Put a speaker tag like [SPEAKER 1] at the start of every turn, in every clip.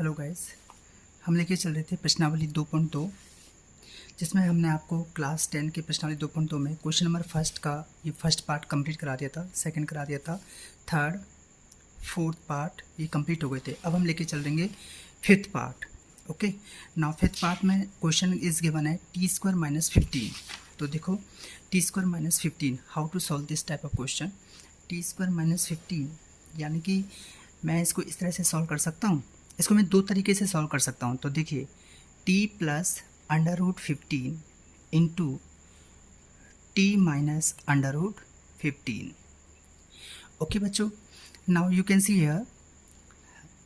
[SPEAKER 1] Hello guys, हम लेके चल रहे थे प्रश्नावली 2.2 जिसमें हमने आपको क्लास 10 के प्रश्नावली 2.2 में क्वेश्चन नंबर फर्स्ट का ये फर्स्ट पार्ट कंप्लीट करा दिया था, सेकंड करा दिया था, थर्ड फोर्थ पार्ट ये कंप्लीट हो गए थे। अब हम लेके चल देंगे fifth part. Okay, now fifth part में क्वेश्चन इज गिवन है t² - 15। तो देखो t² - 15 how to solve this type of question. t² - 15 यानी कि मैं इसको इस तरह से सॉल्व कर सकता हूँ। इसको मैं दो तरीके से सॉल्व कर सकता हूँ। तो देखिए t + √15 इंटू t - √15। ओके बच्चों, now you can see here.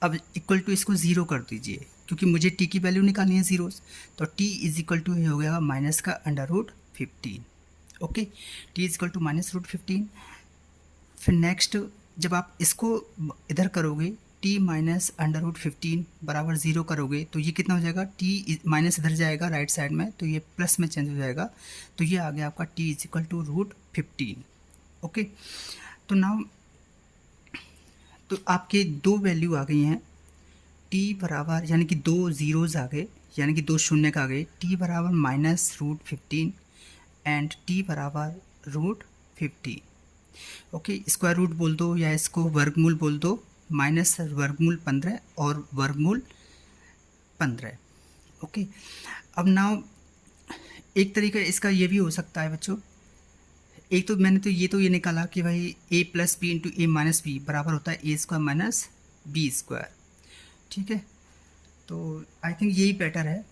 [SPEAKER 1] अब इक्वल टू इसको ज़ीरो कर दीजिए क्योंकि मुझे t की वैल्यू निकालनी है ज़ीरोस। तो t = हो गया माइनस का √15। Okay, t = -√15। फिर नेक्स्ट जब आप इसको इधर करोगे t - √15 बराबर 0 करोगे तो ये कितना हो जाएगा, t माइनस इधर जाएगा राइट साइड में तो ये प्लस में चेंज हो जाएगा। तो ये आ गया आपका t = √15। ओके, तो नाउ तो आपके दो वैल्यू आ गई हैं t बराबर यानी कि दो ज़ीरोज़ आ गए यानी कि दो शून्य का आ गए। t बराबर -√15 एंड t बराबर √15। ओके, स्क्वायर रूट बोल दो या इसको वर्गमूल बोल दो, माइनस वर्गमूल 15 और वर्गमूल 15। ओके, अब नाउ एक तरीका इसका ये भी हो सकता है बच्चों। एक तो मैंने तो ये निकाला कि भाई a + b into a - b बराबर होता है a² - b²। ठीक है, तो आई थिंक यही बेटर है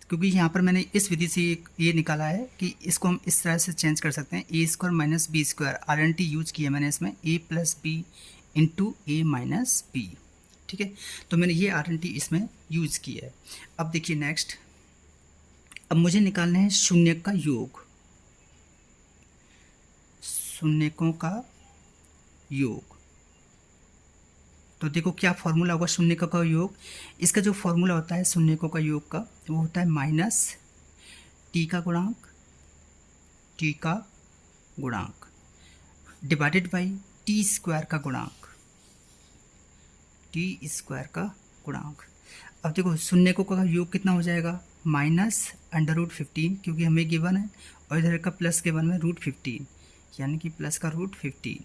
[SPEAKER 1] क्योंकि यहाँ पर मैंने इस विधि से ये निकाला है कि इसको हम इस तरह से चेंज कर सकते हैं। a² - b², RNT यूज किया मैंने इसमें, a + b into a - b। ठीक है, तो मैंने ये RNT इसमें यूज किया है। अब देखिए नेक्स्ट, अब मुझे निकालना है शून्य का योग, शून्यकों का योग। तो देखो क्या फॉर्मूला होगा शून्यकों का योग। इसका जो फॉर्मूला होता है शून्यकों का योग का वो होता है माइनस t का गुणांक डिवाइडेड बाई t² का गुणांक, अब देखो शून्यकों का योग कितना हो जाएगा, -√15 क्योंकि हमें गिवन है और इधर का प्लस गिवन में √15 यानी कि प्लस का √15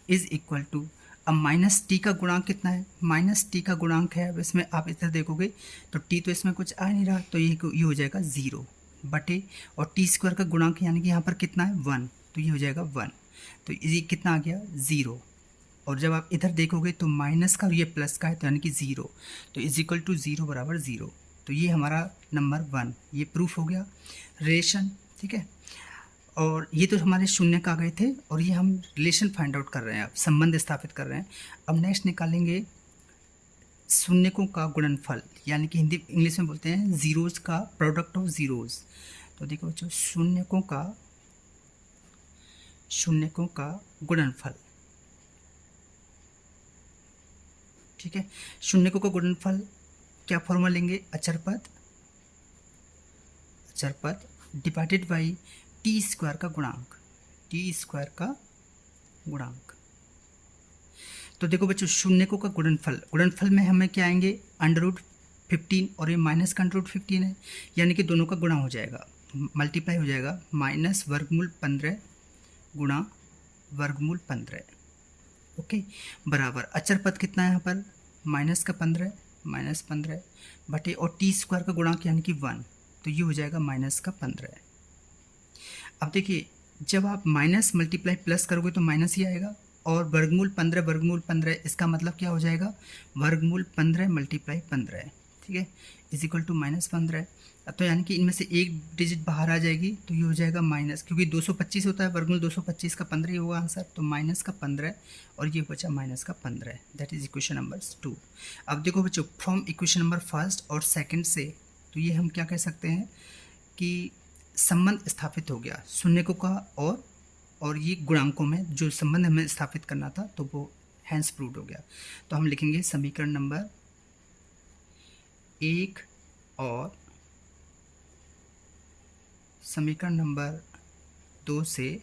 [SPEAKER 1] इज इक्वल टू, अब माइनस टी का गुणांक कितना है, -t का गुणांक है। अब इसमें आप इधर देखोगे तो t तो इसमें कुछ आ नहीं रहा तो ये हो जाएगा 0 बटे, और t² का गुणांक यानी कि यहाँ पर कितना है 1, तो ये हो जाएगा 1। तो ये कितना आ गया 0, और जब आप इधर देखोगे तो माइनस का और ये प्लस का है तो यानी कि 0, तो = 0 बराबर 0। तो ये हमारा नंबर 1 ये प्रूफ हो गया रिलेशन। ठीक है, और ये तो हमारे शून्य का आ गए थे और ये हम रिलेशन फाइंड आउट कर रहे हैं, अब संबंध स्थापित कर रहे हैं। अब नेक्स्ट निकालेंगे शून्यकों का गुणनफल, यानी कि हिंदी इंग्लिश में बोलते हैं ज़ीरोज़ का प्रोडक्ट ऑफ ज़ीरोज़। तो देखो बच्चों शून्यकों का गुणनफल। ठीक है, शून्यकों का गुणनफल क्या फॉर्मूला लेंगे, अचर पद डिवाइडेड बाई t² का गुणांक। तो देखो बच्चों शून्यकों का गुणनफल में हमें क्या आएंगे, √15 और ये माइनस का √15 है यानी कि दोनों का गुणा हो जाएगा, मल्टीप्लाई हो जाएगा, -वर्गमूल 15 गुणा वर्गमूल 15। ओके, बराबर अचर पद कितना है यहाँ पर, -15 बटे और t² का गुणांक यानी कि 1, तो ये हो जाएगा -15। अब देखिए जब आप माइनस मल्टीप्लाई प्लस करोगे तो माइनस ही आएगा, और वर्गमूल 15 इसका मतलब क्या हो जाएगा, वर्गमूल 15 × 15। ठीक है, = -15। तो यानी कि इनमें से एक डिजिट बाहर आ जाएगी तो ये हो जाएगा माइनस, क्योंकि 225 होता है वर्गमूल 225 का 15 ही होगा आंसर, तो -15 और ये बचा -15। That is equation number 2। अब देखो बच्चों फ्रॉम इक्वेशन नंबर फर्स्ट और सेकंड से, तो ये हम क्या कह सकते हैं कि संबंध स्थापित हो गया शून्यकों का और ये गुणांकों में जो संबंध हमें स्थापित करना था तो वो हैंस प्रूव्ड हो गया। तो हम लिखेंगे समीकरण नंबर 1 और समीकरण नंबर 2 से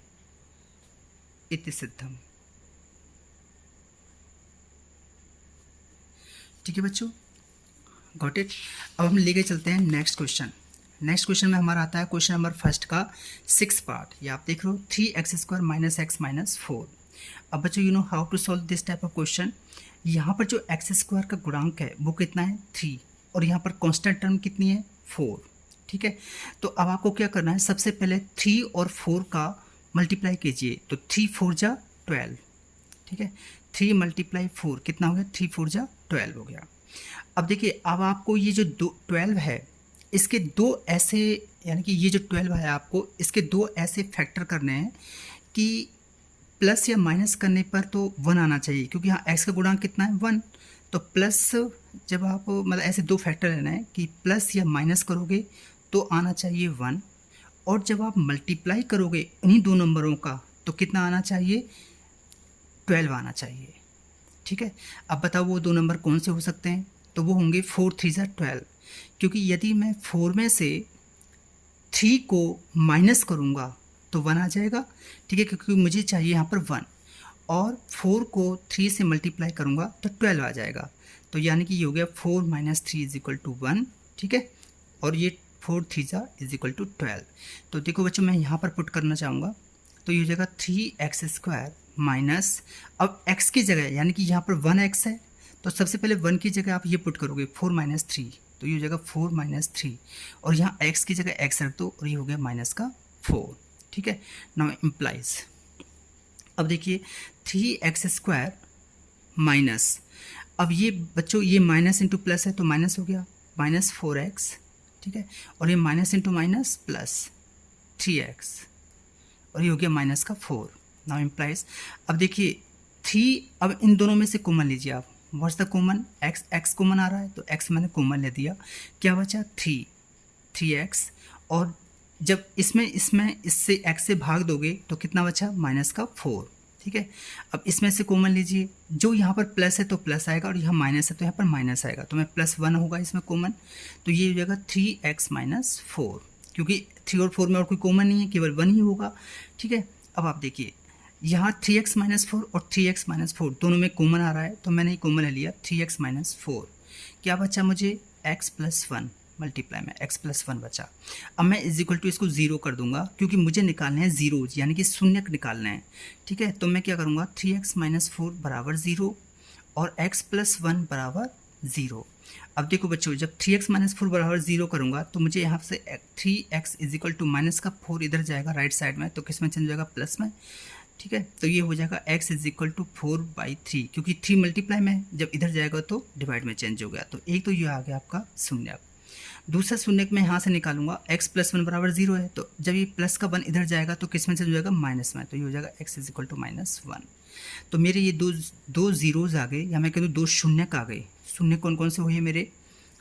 [SPEAKER 1] इति सिद्धम। ठीक है बच्चों, गॉट इट। अब हम लेके चलते हैं नेक्स्ट क्वेश्चन। नेक्स्ट क्वेश्चन में हमारा आता है क्वेश्चन नंबर फर्स्ट का 6 पार्ट। ये आप देख रहे हो 3x² माइनस एक्स माइनस 4। अब बच्चों you know how to solve this type of question. यहाँ पर जो x² का गुणांक है वो कितना है 3, और यहाँ पर कांस्टेंट टर्म कितनी है 4। ठीक है, तो अब आपको क्या करना है, सबसे पहले 3 और 4 का मल्टीप्लाई कीजिए, तो 3 4 जा 12। ठीक है, 3 × 4 कितना हो गया, 3 4 जा 12 हो गया। अब देखिए, अब आपको ये जो 12 है इसके दो ऐसे, यानी कि ये जो 12 है आपको इसके दो ऐसे फैक्टर करने हैं कि प्लस या माइनस करने पर तो 1 आना चाहिए, क्योंकि यहाँ x का गुणांक कितना है 1। तो प्लस जब आप मतलब ऐसे दो फैक्टर लेना है कि प्लस या माइनस करोगे तो आना चाहिए 1, और जब आप मल्टीप्लाई करोगे इन्हीं दो नंबरों का तो कितना आना चाहिए 12 आना चाहिए। ठीक है, अब बताओ वो दो नंबर कौन से हो सकते हैं, तो वो होंगे 4 3 जा 12, क्योंकि यदि मैं 4 में से 3 को माइनस करूँगा तो 1 आ जाएगा। ठीक है, क्योंकि मुझे चाहिए यहाँ पर 1, और 4 को 3 से मल्टीप्लाई करूँगा तो 12 आ जाएगा। तो यानी कि ये हो गया 4 - 3 = 1। ठीक है, और ये 4 3 जा = 12। तो देखो बच्चों, मैं यहाँ पर पुट करना चाहूँगा, तो ये हो जाएगा 3x² माइनस, अब x की जगह यानी कि यहाँ पर 1x है, तो सबसे पहले 1 की जगह आप ये पुट करोगे 4 - 3, तो ये हो जाएगा 4 - 3, और यहाँ x की जगह x रख दो, और ये हो गया माइनस का 4। ठीक है, नाउ इम्प्लाइज, अब देखिए 3x² माइनस, अब ये बच्चों ये माइनस इंटू प्लस है तो माइनस हो गया -4x। ठीक है, और ये minus into minus plus 3x, और ये हो गया माइनस का 4। नाउ इम्प्लाइज, अब देखिए 3, अब इन दोनों में से कॉमन लीजिए आप, what's the common, x common आ रहा है तो x मैंने कॉमन ले दिया, क्या बचा 3x, और जब इसमें इससे x से भाग दोगे तो कितना बचा माइनस का 4। ठीक है, अब इसमें से कॉमन लीजिए, जो यहाँ पर प्लस है तो प्लस आएगा, और यहाँ माइनस है तो यहाँ पर माइनस आएगा, तो मैं +1 होगा इसमें कॉमन, तो ये हो जाएगा 3x - 4, क्योंकि 3 और 4 में और कोई कॉमन नहीं है, केवल 1 ही होगा। ठीक है, अब आप देखिए यहाँ 3x - 4 और 3x - 4 दोनों में कॉमन आ रहा है, तो मैंने कॉमन ले लिया 3x - 4। क्या बचा मुझे x + 1, मल्टीप्लाई में x + 1 बचा। अब मैं = इसको 0 कर दूंगा, क्योंकि मुझे निकालने हैं जीरोज, यानी कि शून्यक निकालने हैं। ठीक है, तो मैं क्या करूँगा 3x - 4 = 0 और x + 1 = 0। अब देखो बच्चों, जब 3x - 4 = 0 करूँगा तो मुझे यहाँ से 3x = माइनस का 4 इधर जाएगा राइट साइड में, तो किस में चेंज हो जाएगा प्लस में। ठीक है, तो ये हो जाएगा x = 4/3, क्योंकि 3 मल्टीप्लाई में जब इधर जाएगा तो डिवाइड में चेंज हो गया, तो एक तो ये आ गया आपका शून्यक। दूसरा शून्यक मैं यहाँ से निकालूंगा, x + 1 = 0 है, तो जब ये प्लस का 1 इधर जाएगा तो किस में चेंज हो जाएगा माइनस में, तो ये हो जाएगा x = -1। तो मेरे ये दो जीरोज आ गए, या मैं कह दूँ 2 शून्यक आ गए। शून्य कौन कौन से हुए मेरे,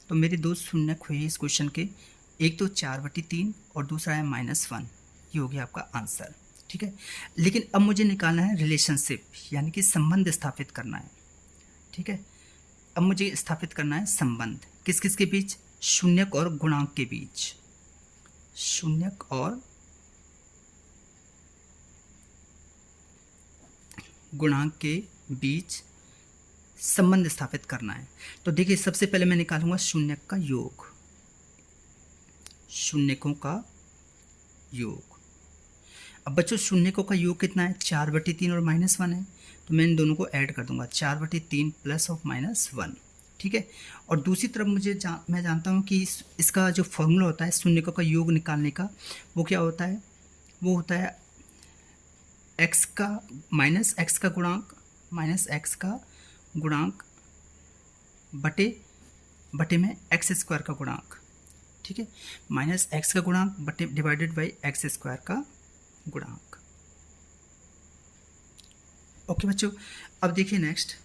[SPEAKER 1] तो मेरे 2 शून्यक हुए इस क्वेश्चन के, एक तो 4/3 और दूसरा है -1। ये हो गया आपका आंसर। ठीक है, लेकिन अब मुझे निकालना है रिलेशनशिप, यानी कि संबंध स्थापित करना है। ठीक है, अब मुझे स्थापित करना है संबंध किस किस के बीच, शून्यक और गुणांक के बीच, शून्यक और गुणांक के बीच संबंध स्थापित करना है। तो देखिए, सबसे पहले मैं निकालूंगा शून्यक का योग, शून्यकों का योग। अब बच्चों शून्यकों का योग कितना है, 4/3 और -1 है, तो मैं इन दोनों को ऐड कर दूंगा, 4/3 + और -1। ठीक है, और दूसरी तरफ मैं जानता हूँ कि इसका जो फॉर्मूला होता है शून्यकों का योग निकालने का, वो क्या होता है, वो होता है x का -x का गुणांक -x का गुणांक बटे में x² का गुणांक। ठीक है, -x का गुणांक बटे डिवाइडेड बाई x² का गुणांक। ओके बच्चों, अब देखिए नेक्स्ट,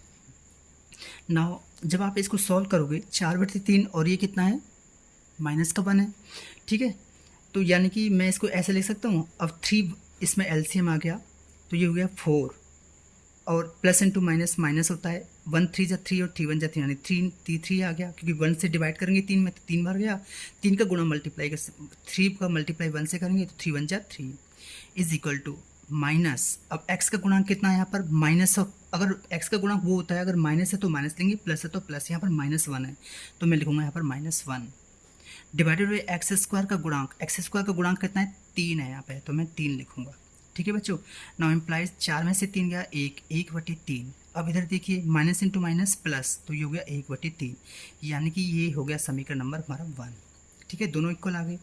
[SPEAKER 1] नाउ जब आप इसको सॉल्व करोगे 4/3 और ये कितना है माइनस का 1 है। ठीक है, तो यानी कि मैं इसको ऐसे लिख सकता हूँ, अब 3 इसमें एलसीएम आ गया, तो ये हो गया 4, और प्लस इंटू माइनस माइनस होता है, 1 3 जा 3 और 3 1 जा 3, यानी 3 आ गया, क्योंकि 1 से डिवाइड करेंगे 3 में तो 3 बार गया, 3 का गुणा मल्टीप्लाई 3 का मल्टीप्लाई 1 से करेंगे तो 3 1 जा 3 = माइनस, अब x का गुणांक कितना है यहाँ पर माइनस, अगर x का गुणांक वो होता है अगर माइनस है तो माइनस लेंगे, प्लस है तो प्लस, यहाँ पर -1 है तो मैं लिखूंगा यहाँ पर -1 डिवाइडेड बाई एक्स स्क्वायर का गुणांक, एक्स स्क्वायर का गुणांक कितना है 3 है यहाँ पे, तो मैं 3 लिखूंगा। ठीक है बच्चों, नाउ इम्प्लाइज 4 में से 3 गया 1/3। अब इधर देखिए माइनस इंटू माइनस प्लस, तो ये हो गया 1/3, यानी कि ये हो गया समीकरण नंबर हमारा 1। ठीक है, दोनों इक्वल आ गए।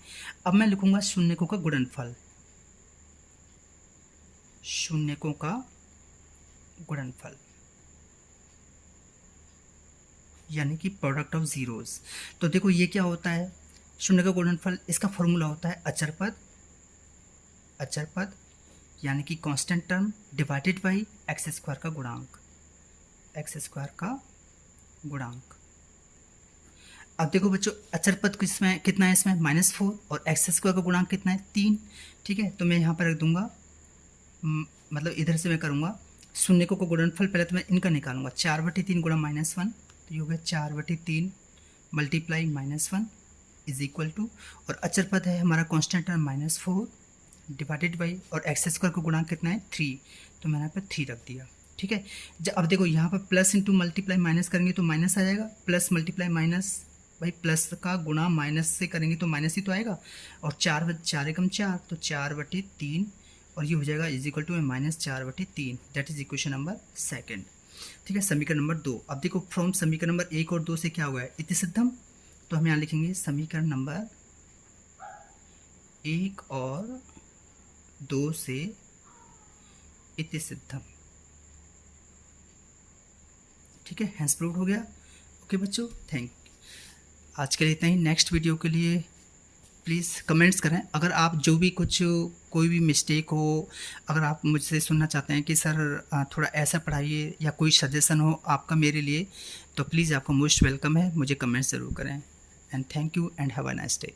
[SPEAKER 1] अब मैं लिखूंगा शून्यकों का गुणनफल, शून्यकों का गुणनफल यानी कि प्रोडक्ट ऑफ जीरोस। तो देखो ये क्या होता है शून्य का गुणनफल, इसका फॉर्मूला होता है अचर पद, अचर पद यानी कि constant term divided by x square का गुणांक, एक्स स्क्वायर का गुणांक। अब देखो बच्चों अचर पद किसमें कितना है, इसमें -4 और एक्स स्क्वायर का गुणांक कितना है 3। ठीक है, तो मैं यहाँ पर रख दूंगा, मतलब इधर से मैं करूँगा शून्यकों का गुणनफल, पहले तो मैं इनका निकालूंगा 4/3 गुणा -1, तो ये हो गया 4/3 मल्टीप्लाई -1 इज इक्वल टू, और अचर पद है हमारा कांस्टेंट टर्म -4 डिवाइडेड बाई, और एक्स स्क्वायर का गुणांक कितना है 3, तो मैंने यहाँ पर 3 रख दिया। ठीक है, जब अब देखो यहाँ पर प्लस इंटू मल्टीप्लाई माइनस करेंगे तो माइनस आ जाएगा, प्लस मल्टीप्लाई माइनस, भाई प्लस का गुणा माइनस से करेंगे तो माइनस ही तो आएगा, और 4 एकम 4 तो 4/3, और ये हो जाएगा is equal to -4/3, that is equation number 2। ठीक है, समीकरण नंबर 2। अब देखो फ्रॉम समीकरण नंबर 1 और 2 से क्या हुआ है इति सिद्धम, तो हम यहाँ लिखेंगे समीकरण नंबर 1 और 2 से इति सिद्धम। ठीक है, हैंस प्रूव्ड हो गया। ओके बच्चों, थैंक आज के लिए इतना ही। नेक्स्ट वीडियो के लिए प्लीज़ कमेंट्स करें, अगर आप जो भी कुछ कोई भी मिस्टेक हो, अगर आप मुझसे सुनना चाहते हैं कि सर थोड़ा ऐसा पढ़ाइए या कोई सजेशन हो आपका मेरे लिए, तो प्लीज़ आपका मोस्ट वेलकम है, मुझे कमेंट्स ज़रूर करें। And thank you and have a nice day.